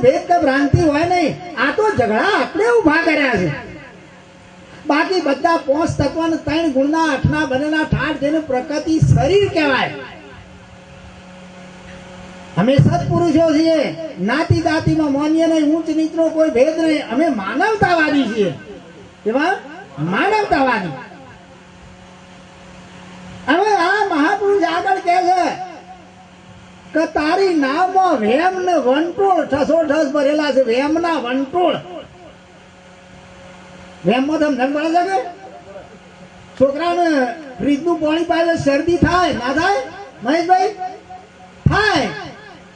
ભેદ કે ભ્રાંતિ હોય નહીં. આ તો ઝઘડા આપણે ઉભા કર્યા છે. બાકી બધા 5 તત્વ ને 3 ગુણના 8ના બનેલા ઠાઠ જેને પ્રકૃતિ શરીર કહેવાય. અમે સત્પુરુષો છીએ. નાતી જાતિમાં માન્ય નહીં, ઊંચ નીચનો કોઈ ભેદ નહીં. અમે માનવતાવાદી છીએ. કેવા? માનવતાવાદી. હવે આ મહાપુરુષ આગળ કહે છે કે તારી નાવમાં વેમ ને વંટોળ ઠસોઠસ ભરેલા છે. વેમના વંટોળ. વેમમાં તમને પડે છે કે છોકરાને ફ્રીજનું પાણી પાવે શરદી થાય ના થાય? મહેશભાઈ થાય.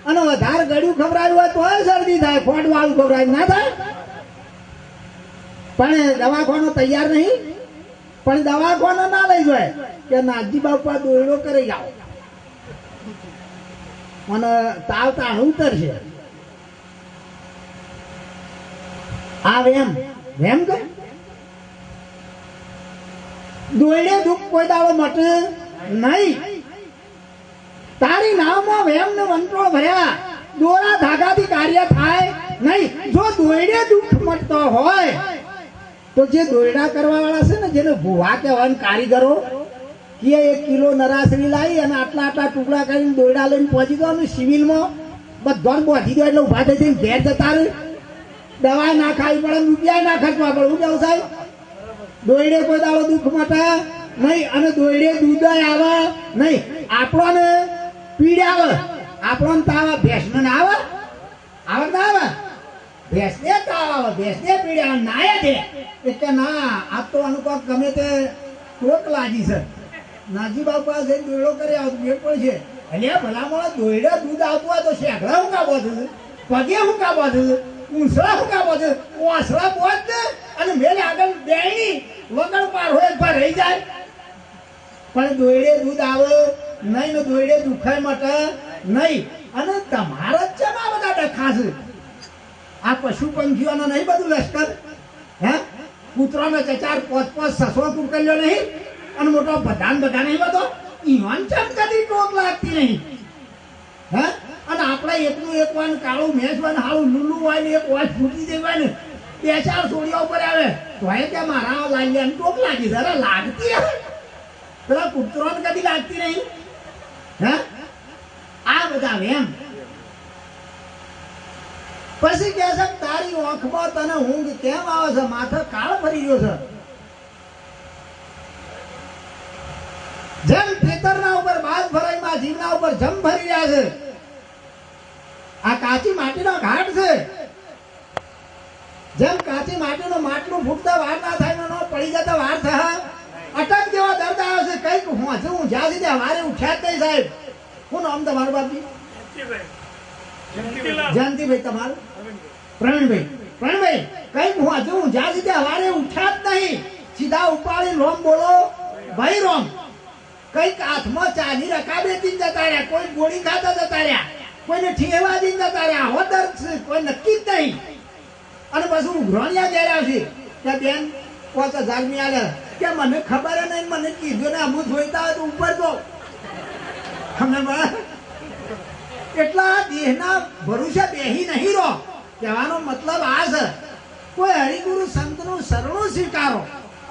અને વધારે ગળ્યું ખવડાવ્યું હોય તો શરદી થાય. ફોડ વાળું ખવડાવ્યું ના થાય? પણ દવાખાનો તૈયાર નહીં. પણ દવાખાનો ના લઈ જાય કે નાજી બાપા દોયડો કરી જાઓ અને તાવ તાણ ઉતરશે. આ વેમ વેમ કે દોયડે દુઃખ કોઈ દાડો મટે નહીં. તારી નાવમાં વેમ ને વંટોળ ભર્યા. દોરા ધાગાથી કાર્ય થાય નહીં. જો દોયડે દુઃખ મટતો હોય તો જે દોયડા કરવા વાળા છે ને, જેને ભૂવા કહેવાય કારીગરો, કે 1 કિલો નરાસરી લાવી અને આટલા આટલા ટુકડા કરીને દોયડા લઈને પહોંચી દો અને સિવિલમાં બધો બોધી દો એટલે ઉભા થઈ જઈને ઘેર જતા રહે. દવા ના ખાવી પડે, રૂપિયા ના ખર્ચવા પડે. હું કેવું સાહેબ? દોયડે કોઈ દાડો દુઃખ મટે નહીં અને દોયડે દૂધ આવે નહીં. આપણને પીડ આવે, આપણને તાવ આવે. ભેંસને ના આવે? આવે ના આવે? ભેંસને તાવ આવે, ભેંસને પીડ આવે. નાય છે એટલે ના આ તો અનુભવ ગમે તે ટોક લાગી છે. નાજી બાપા જઈને દોયડો કરી આવતું બે પણ છે. એટલે ભલામણ દોયડે દૂધ આવતું હોય તો શેકડા હું કાપો છે, પગે હું કાપો છે, ઊંસળા હું કાપો છે, ઓસળા પહોંચ ને અને મેલે આગળ બેણી વગર પાર હોય પર રહી જાય. પણ દોયડે દૂધ આવે નહીં ને દોયડે દુખાય મટે નહીં. અને તમારા જ ચેમાં બધા ડખા છે? આ પશુ પંખીઓનો નહીં બધું લશ્કર? હે કૂતરાનો 4, 5, 600 કુકલ્યો નહીં અને મોટો બધાને નહીં બધો ઈવાન ચમ કદી ટોક લાગતી નહીં. હે અને આપણે એકનું એક વાન કાળું મેચ વાન હાળું લુલું હોય ને એક વાન ફૂટી દેવાય ને 2-4 સોડિયા ઉપર આવે તો કે મારા લાગ્યા ટોક લાગી. જરા લાગતી હવે પેલા કૂતરાને કદી લાગતી નહીં. હે આ બધા એમ. પછી કે છે તારી આંખમાં તને ઊંઘ કેમ આવે છે? માથે કાળ ફરી ગયો છે. જેમ ખેતરના ઉપર બાદ ભરાઈમાં જીવના ઉપર જમ ભરી રહ્યા છે. આ કાચી માટીનો ઘાટ છે. જેમ કાચી માટીનું માટલું ફૂટતા વાર ના થાય, ન પડી જતા વાર થાય. અટક જેવો દર્દ આવે છે. કઈક હું જ્યાં સુધી વારે ઉઠ્યા જ નહીં સાહેબ. શું નામ તમારું બાપજી? જયંતિભાઈ. તમારું? પ્રવીણભાઈ. પ્રવીણભાઈ કઈક હું જ્યાં સુધી વારે ઉઠ્યા જ નહીં. સીધા ઉપાડી રોમ બોલો ભાઈ રોમ. કઈક હાથમાં ચાની રકાબે દીન જતા રહ્યા, કોઈ ગોળી ખાતા જતા રહ્યા, કોઈને ઠેવા દીન જતા રહ્યા. આવો દર્દ છે, કોઈ નક્કી જ નહીં. અને પછી ઉઘરાણિયા ઘેર આવશે કે બેન 5000 ની આલે કે મને ખબર નહીં, મને કીધું ને અમુક જોઈતા હોય તો ઉપર જો. એટલા દેહના ભરોસે બેહી નહીં રહો. કહેવાનો મતલબ આ છે, કોઈ હરિગુરુ સંતનું શરણું સ્વીકારો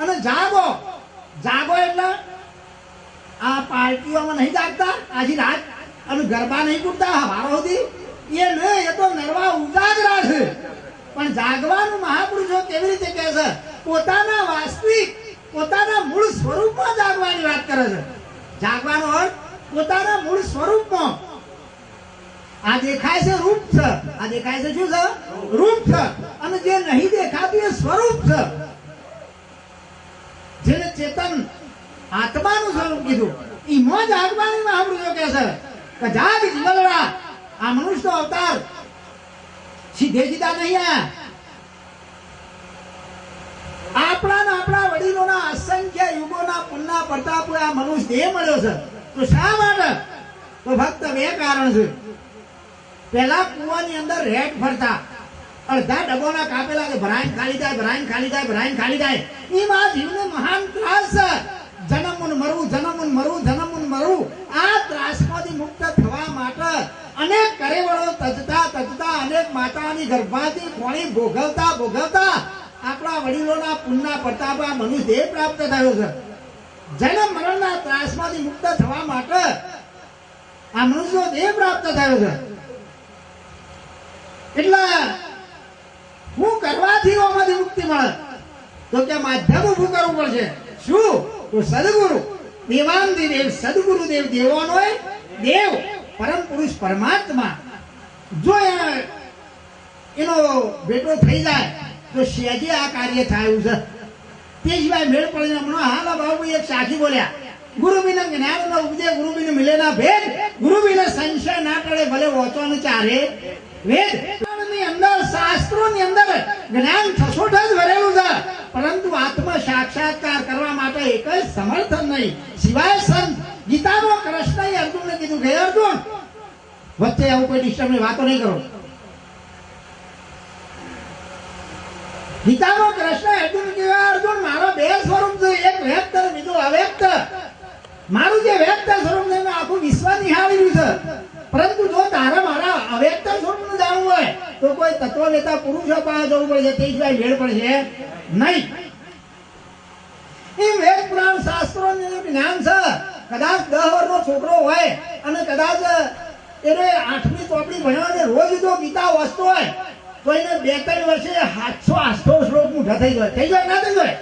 અને જાગો. જાગો એટલે આ પાર્ટીઓમાં નહીં જાગતા આજી રાત અને ગરબા નહીં કૂદતા હવારો સુધી એ નહીં. એ તો નરવા ઉજાગરા છે. પણ જાગવાનું મહાપુરુષો કેવી રીતે કહે છે? પોતાના વાસ્તવિક પોતાના મૂળ સ્વરૂપમાં જાગવાની વાત કરે છે. જાગવાનો અર્થ પોતાના મૂળ સ્વરૂપમાં. આ દેખાય છે રૂપ છે. આ દેખાય છે શું છે? રૂપ છે. અને જે નહીં દેખાતું એ સ્વરૂપ છે. જેને ચેતન આત્માનું સ્વરૂપ કીધું એમાં જાગવાની મહાપુરુષો કહે છે કે જાગ જીવલડા. આ મનુષ્યનો અવતાર સીધે સીધા નહીં આયા. આપણા વડીલોના અસંખ્ય યુગોના પુણ્યના પ્રતાપ આ મનુષ્ય દેહ મળ્યો છે. તો શા માટે? તો ફક્ત 2 કારણ છે. પહેલા કુવાની અંદર રેટ ફરતા, અડધા ડબોના કાપેલા કે ભરાઈને ખાલી જાય, ભરાઈને ખાલી જાય, ભરાઈને ખાલી જાય. એમાં જીવને મહાન ત્રાસ છે. જન્મુન મરવું, જન્મુન મરવું, જન્મુન મરવું. આ ત્રાસમાંથી મુક્ત થવા માટે અનેક કરેવડો તજતા તજતા અનેક માતાની ગર્ભાથી કોણી ભોગવતા ભોગવતા આપણા વડીલોના પુણ્યના પ્રતાપે આ મનુષ્ય દેહ પ્રાપ્ત થયો છે. જન્મ મરણના ત્રાસમાંથી મુક્ત થવા માટે આ મનુષ્ય દેહ પ્રાપ્ત થયો છે. એટલે શું કરવાથી આમાંથી મુક્તિ મળે? તો કે માધ્યમ ઊભું કરવું પડશે. શું? તો સદગુરુ દેવાંતિ દેવ, સદગુરુ દેવ દેવાનો દેવ, પરમ પુરુષ પરમાત્મા જો એનો બેટો થઈ જાય તો સહેજે આ કાર્ય થયું છે. તે સિવાય મેળ પડીને હમણાં હાલ બાબુ એક સાખી બોલ્યા, ગુરુ બિના જ્ઞાન ન ઉપજે, ગુરુ બિને મિલે ના ભેદ, ગુરુ બિને સંશય ના ટળે, ભલે વાંચો ને ચારે વેદ. ની અંદર શાસ્ત્રોની અંદર જ્ઞાન ઠસોઠ જ ભરેલું છે, પરંતુ આત્મ સાક્ષાત્કાર કરવા માટે એક જ સમર્થન નહીં, સિવાય સંત. ગીતામાં કૃષ્ણએ અર્જુનને કીધું કે અર્જુન વચ્ચે આવું કોઈ ડિસ્ટર્બની વાતો નહીં કરો. ગીતામાં કૃષ્ણ અર્જુન કહેવાય, અર્જુન મારો બે સ્વરૂપ છે, એક વ્યક્ત અને બીજું અવ્યક્ત. મારું જે વ્યક્ત સ્વરૂપ છે મેં આખું વિશ્વ નિહાળ્યું છે, પરંતુ જો તારે મારા અવ્યક્ત સ્વરૂપનું જાણવું હોય તો કોઈ તત્વવેતા પુરુષો પાસે જવું પડશે, તે સિવાય મેળ પડશે નહીં. એ વેદ પુરાણ શાસ્ત્રોનું જ્ઞાન છે. કદાચ 10 વર્ષનો છોકરો હોય અને કદાચ એને 8મી ચોપડી ભણ્યો અને રોજ જો ગીતા વાંચતો હોય તો એને 2-3 વર્ષે 700-800 શ્લોક મૂઢા થઈ જાય ના થઈ જાય.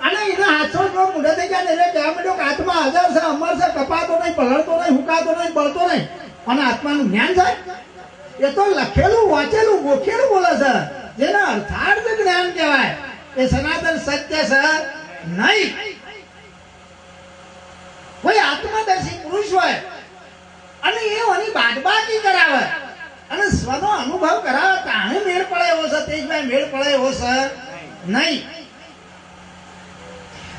અને એના 700 શ્લોક મૂઢા થઈ ગયા એટલે કહેવા માંડ્યો કે આત્મા હાજર છે, અમર છે, કપાતો નહીં, પલળતો નહીં, હુકાતો નહીં, બળતો નહીં. અને આત્માનું જ્ઞાન છે એ તો લખેલું વાંચેલું ગોખેલું બોલે છે, જેને અર્થાર્થ જ્ઞાન કહેવાય. એ સનાતન સત્ય છે નહીં. કોઈ આત્મદર્શી પુરુષ હોય અને એ ઓની બાદબાકી કરાવે અને સ્વનો અનુભવ કરાવે તાણે મેળ પડે એવો છે, તેજભાઈ મેળ પડે એવો છે નહીં.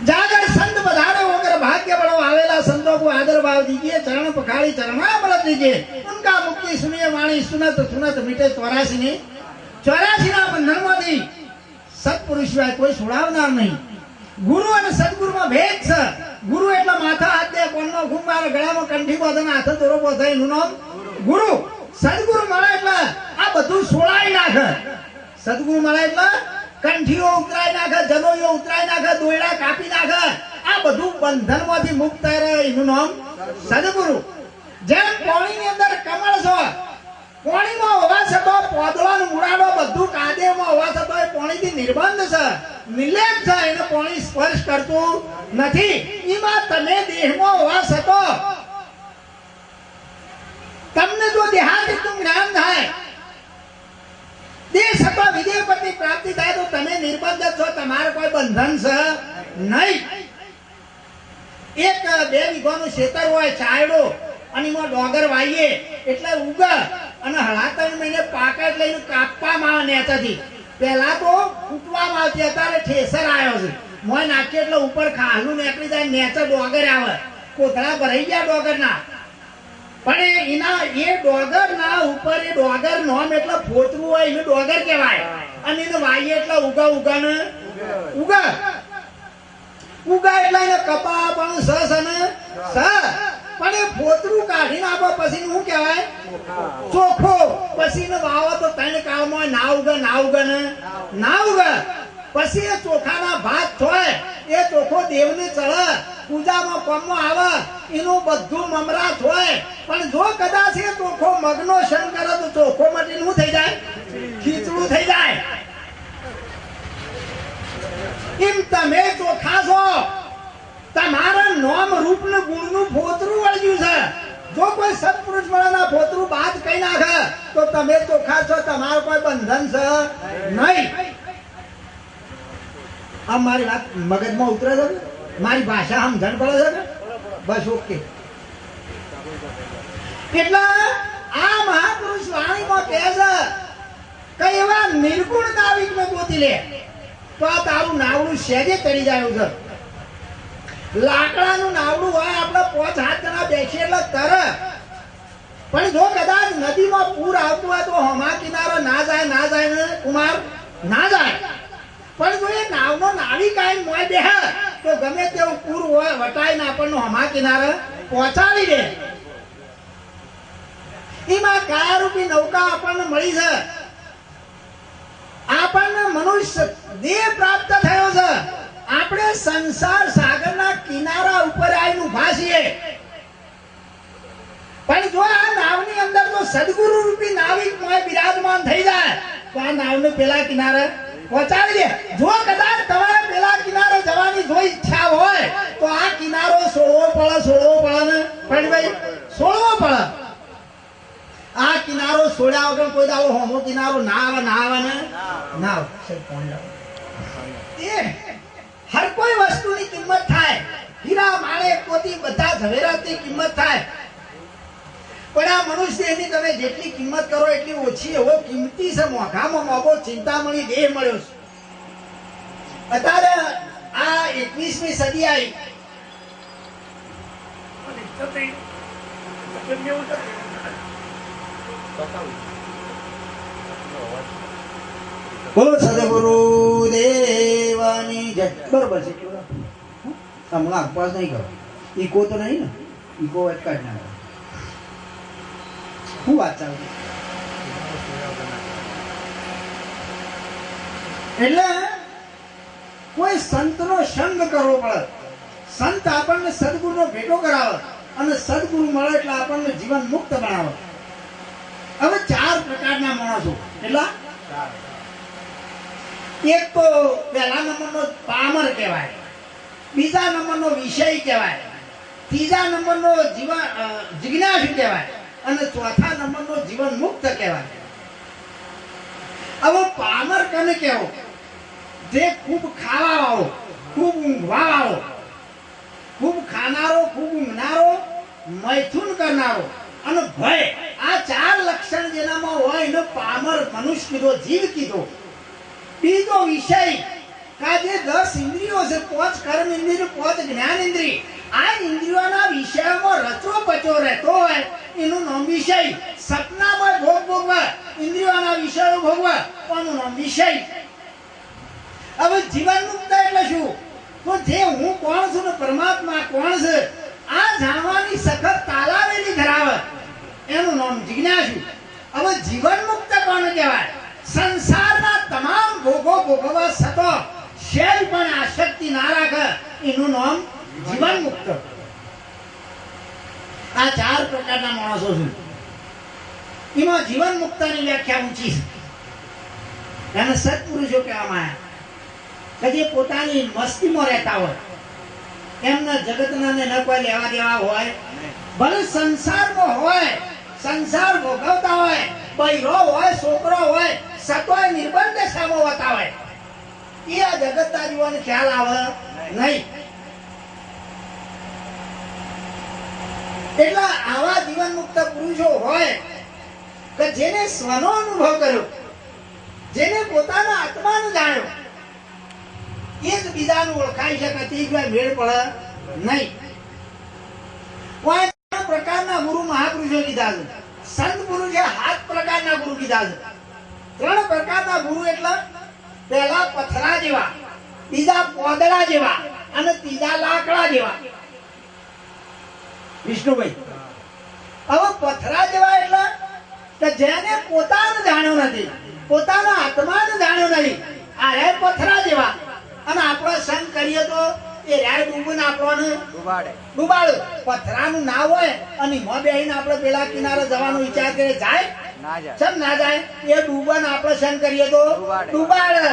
જાગર સંત બધારે વગર भाग्य बड़ो आवेला संतों को आदर भाव दीजिए, चरण पखाड़ी चरणामृत दीजिए, उनका मुक्ति सुनिए वाणी सुनत सुनत मिटे 84 ना बंधन માંથી સત્પુરુષ સિવાય કોઈ છોડાવનાર નહીં. ગુરુ અને સદગુરુમાં ભેદ છે. ગુરુ એટલે માથા હાથ દે, કોણનો ઘૂમ મારે, ગળામાં કંઠી બાંધે, હાથ દોરો બાંધે, એનું નામ ગુરુ. સદગુરુ મળે એટલે આ બધું છોડાઈ નાખે. સદગુરુ મળે એટલે કંઠીઓ ઉતરાઈ નાખે, જનોઈઓ ઉતરાઈ નાખે, દોયડા કાપી નાખે, આ બધું બંધનમાંથી મુક્ત રહે, એનું નામ સદગુરુ. જેમ પાણીની અંદર કમળ છે, પાણીમાં હોવા છતાં પોદળાનો મૂળાનો બધું કાદેમાં હોવા છતાં પાણીથી નિર્બંધ છે, નિર્લેપ છે, એને પાણી સ્પર્શ કરતું નથી. એમાં તમે દેહમાં હોવા છતાં તમને જો દેહાતીતનું જ્ઞાન થાય, દેહ છતાં વિદેહપતિની પ્રાપ્તિ થાય તો તમે નિર્બંધ છો, તમારે કોઈ બંધન છે નહીં. 1-2 વીઘાનું ખેતર હોય, ચાયડો, અને એમાં ડોગર વાઈએ એટલે ઉગે અને 3 મહિને પાકે એટલે એને કાપવામાં આવે નેચાથી. પહેલા તો ફૂટવામાં આવતી, અત્યારે ઠેસર આવ્યો છે, મોય નાખીએ એટલે ઉપર ખાલું નીકળી જાય, નેચર ડોગર આવે, કોથળા ભરાઈ ગયા ડોગરના. પણ એના એ ડોગરના ઉપર એ ડોગર નોમ એટલે ફોતરું હોય, એને ડોગર કહેવાય. અને એને વાઈએ એટલે ઉગા ઉગા એટલે એને કપા પણ સસ અને સ. પણ એ ફોતરું કાઢીને આપો પછી શું કહેવાય? ચોખ્ખો. પછી ને વાવો તો 3 કાળમાં ના ઉગે ને ના ઉગે. પછી એ ચોખાના ભાત થાય, એ ચોખ્ખો દેવને ચડે, પૂજામાં કોમમાં આવે, એનું બધું મમરાત હોય. પણ જો કદાચ એ ચોખ્ખો મગનો શન કરે તો ચોખ્ખો માટે શું થઈ જાય? ખીચડું થઈ જાય. એમ તમે ચોખ્ખા છો, તમારા નામ રૂપ ને ગુણ નું ફોતરું વળગ્યું છે. જો કોઈ સત્પુરુષ મળેના ફોતરું બાદ કઈ નાખે તો તમે ચોખ્ખા છો, તમારું કોઈ બંધન છે નહીં. આ મારી વાત મગજમાં ઉતરે છે, મારી ભાષા સમજણ પડે છે, બસ ઓકે. એટલે આ મહાપુરુષ વાણીમાં કહે છે કે એવા નિર્ગુણ નાવિકને ગોતી લે તો આ તારું નાવડું સહેજે તરી જાય છે. લાકડાનું નાવડું હોય, આપણે 5 હાથ જણા બેસીએ એટલે તરે. પણ જો કદાચ નદીમાં પૂર આવતું હોય તો હમા કિનારો ના જાય ને કુમાર ના જાય. પણ જો એ નાવનો નાવિક આવીને મોય બેહે તો ગમે તેવું પૂર હોય વટાઈને આપણને હમા કિનારે પહોંચાડી દે. એમાં કાયારૂપી નૌકા આપણને મળી છે. આપણને મનુષ્ય દેહ પ્રાપ્ત થયો છે. આપણે સંસાર સાગરના કિનારા ઉપર આવીને ઊભા છીએ. પણ જો આ નાવની અંદર તો સદગુરુ રૂપી નાવિક મોય બિરાજમાન થઈ જાય તો આ નાવને પેલા કિનારે પહોંચાડી દે. જો કદાચ તમારે પેલા કિનારે જવાની જો ઈચ્છા હોય તો આ કિનારો છોડવો પડે ને પણ ભાઈ છોડવો પડે. આ કિનારો છોડ્યા વગર કોઈ દાડો હોમો કિનારો ના આવે ને ના આવે. હર કોઈ વસ્તુની કિંમત થાય. હીરા માણેક મોતી બધા ઝવેરાતની કિંમત થાય. પણ આ મનુષ્ય એની તમે જેટલી કિંમત કરો એટલી ઓછી. એવો કિંમતી છે. મોઘામાં મોઘો ચિંતામણી દેહ મળ્યો છે. અત્યારે આ 21મી સદી આવી. બોલો સદગુરુ દેવાની જય. બરોબર છે. હમણાં અપવાસ નહીં કરો. ઈકો તો નહીં ને? ઈકો અટકાટ ના કરો. શું વાત ચાલે? એટલે કોઈ સંતનો સંગ કરવો પડે. સંત આપણને સદગુરુનો ભેટો કરાવે અને સદગુરુ મળે એટલે આપણને જીવન મુક્ત બનાવે. હવે 4 પ્રકારના માણસો. એટલા એક તો પહેલા નંબરનો પામર કહેવાય, બીજા નંબરનો વિષય કહેવાય, ત્રીજા નંબરનો જિજ્ઞાસુ કહેવાય અને ચોથા નંબરનો જીવન મુક્ત કહેવાય. હવે પામર કને કહેવો? જે ખૂબ ખાવા વાળો, ખૂબ ઊંઘવા વાળો, ખૂબ ખાનારો, ખૂબ ઊંઘનારો, મૈથુન કરનારો અને ભય. આ 4 લક્ષણ જેનામાં હોય એને પામર મનુષ્ય કીધો, જીવ કીધો. બીજો વિષય કાજે 10 ઇન્દ્રિયો છે, 5 કર્મ ઇન્દ્રિય, 5 જ્ઞાન ઇન્દ્રિય. આ ઇન્દ્રિયોના વિષયોમાં રચો પચો રહેતો હોય એનું નામ વિષય. સપનામાં ભોગ ભોગવા, ઇન્દ્રિયોના વિષયો ભોગવા એનું નામ વિષય. હવે જીવન મુક્ત એટલે શું? તો જે હું કોણ છું ને પરમાત્મા કોણ છે આ જાણવાની સખત તાલાવેલી ધરાવે એનું નામ જિજ્ઞાસુ. હવે જીવન મુક્ત કોને કહેવાય? સંસારના તમામ ભોગો ભોગવવા છતાં શેલ પણ આસક્તિ ના રાખે એનું નામ જીવન મુક્ત. આ 4 પ્રકારના માણસો છે. એમાં જીવન મુક્તની વ્યાખ્યા ઊંચી છે. એને સત્પુરુષો કહેવામાં આવ્યા કે જે પોતાની મસ્તીમાં રહેતા હોય, એમના જગતના ને ન કોઈ લેવા દેવા હોય, ભલે સંસારમાં હોય, સંસાર ભોગવતા હોય, બૈરો હોય, છોકરો હોય, સતોય નિર્બંધ સામો હોતા હોય, એ આ જગતના જીવન ખ્યાલ આવે નહીં. એટલે આવા જીવન મુક્ત પુરુષો હોય કે જેને સ્વનો અનુભવ કર્યો, જેને પોતાના આત્માને જાણ્યો, એ જ બીજાનું ઓળખાઈ શકે. તે મેળ પડે નહીં. કોઈ પ્રકારના ગુરુ મહાપુરુષો કીધા છે. સંત પુરુષે 7 પ્રકારના ગુરુ કીધા છે. 3 પ્રકારના ગુરુ એટલે પહેલા પથરા જેવા, બીજા પોદળા જેવા અને ત્રીજા લાકડા જેવા. વિષ્ણુભાઈ, હવે પથરા જેવા એટલે કે જેને પોતાને જાણ્યો નથી, પોતાના આત્માને જાણ્યો નહીં, આ હે પથરા જેવા. અને આપણે સંગ કરીએ તો એ રાય ડૂબને આપણને ડૂબાડે. પથરાનું ના હોય અને મોં બેહીને આપણે પેલા કિનારે જવાનો વિચાર કરે, જાય ના જાય. એ ડૂબન આપણે સંગ કરીએ તો ડૂબાડે.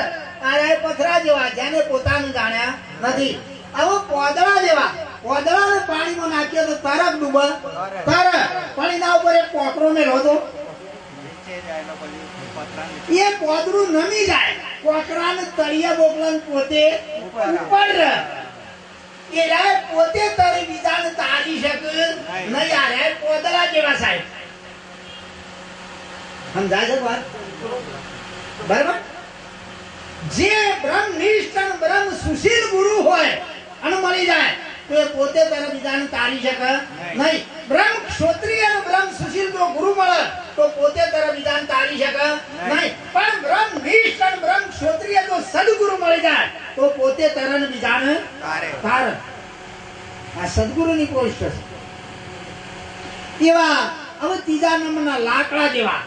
આ રાય પથરા જેવા જેને પોતાનું જાણ્યા નથી. હવે પોદળા જેવા, પોદળાને પાણીમાં નાખીએ તો તરત ડૂબે, તરત. પણ એના ઉપર એક કોકરો મેલો તો એ પોદરું નમી જાય. કોકરાને તળિયા બોકલાને પોતે ઉપર રહે. એ રાય પોતે તરી બીજાને તારી શકે નહીં. આ રાય પોદળા જેવા સાહેબ. સમજાય છે વાત? બરાબર. જે બ્રહ્મનિષ્ઠ અને બ્રહ્મ સુશીલ ગુરુ હોય અને મળી જાય તો એ પોતે તરફ બીજાને તારી શકે નહીં. બ્રહ્મ ક્ષોત્રિય અને બ્રહ્મ સુશીલ જો ગુરુ મળે તો પોતે તરફ બીજાને તારી શકે નહીં. પણ બ્રહ્મનિષ્ઠ અને બ્રહ્મ ક્ષોત્રિય જો સદગુરુ મળી જાય તો પોતે તરફ બીજાને તારે. આ સદગુરુની પોસ્ટ છે. એવા હવે ત્રીજા નંબરના લાકડા જેવા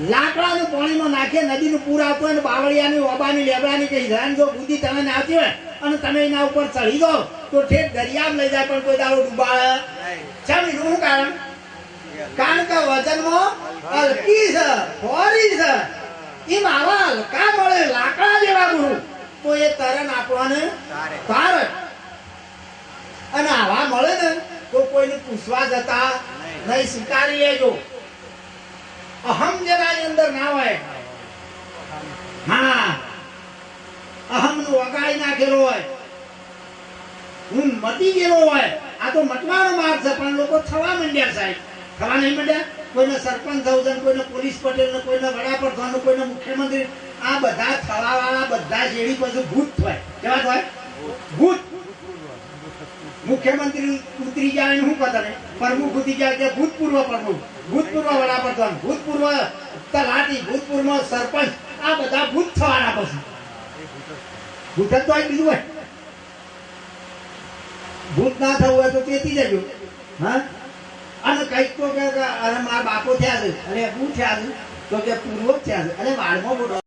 લાકડાનું પાણીમાં નાખીએ નદીનું પૂર આવતું હોય ને બાવળિયાની ઓબાની લેબડાની કઈ ધ્યાન જો બુદ્ધિ તમે નાખી હોય અને તમે એના ઉપર ચડી દો તો ઠેઠ દરિયામાં લઈ જાય પણ કોઈ દાડો ડૂબાડે ચાલ એનું શું કારણ કે વજનમાં હલકી છે ફોરી છે એમ આવા હલકા મળે લાકડા જેવા ગુરુ તો એ તરણ આપણને તારે અને આવા મળે ને તો કોઈને પૂછવા જતા નહીં સ્વીકારી લેજો અહમ જેનાની અંદર ના હોય હા અહમ નું વગાડી નાખેલો હોય હું મટી ગયેલો હોય આ તો મટવાનો માર્ગ છે પણ લોકો થવા માંડ્યા સાહેબ થવા નહીં માંડ્યા કોઈને સરપંચ થવું છે કોઈને પોલીસ પટેલ ને કોઈને વડાપ્રધાન કોઈને મુખ્યમંત્રી આ બધા થવા વાળા બધા શેરી પછી ભૂત હોય કેવા હોય ભૂત મુખ્યમંત્રી ઉતરી જાય શું કરતા ને પ્રમુખ ઉતરી જાય કે ભૂતપૂર્વ પ્રમુખ ભૂતપૂર્વ વડાપ્રધાન ભૂતપૂર્વ તલાટી ભૂતપૂર્વ સરપંચ આ બધા ભૂત થવાના પછી ભૂત જ તો બીજું હોય ભૂત ના થવું હોય તો તેથી જજો હા અને કઈક તો કે અરે મારા બાપો થયા છે અને હું થયા છું તો કે પૂર્વ થયા છે અને વાળમાં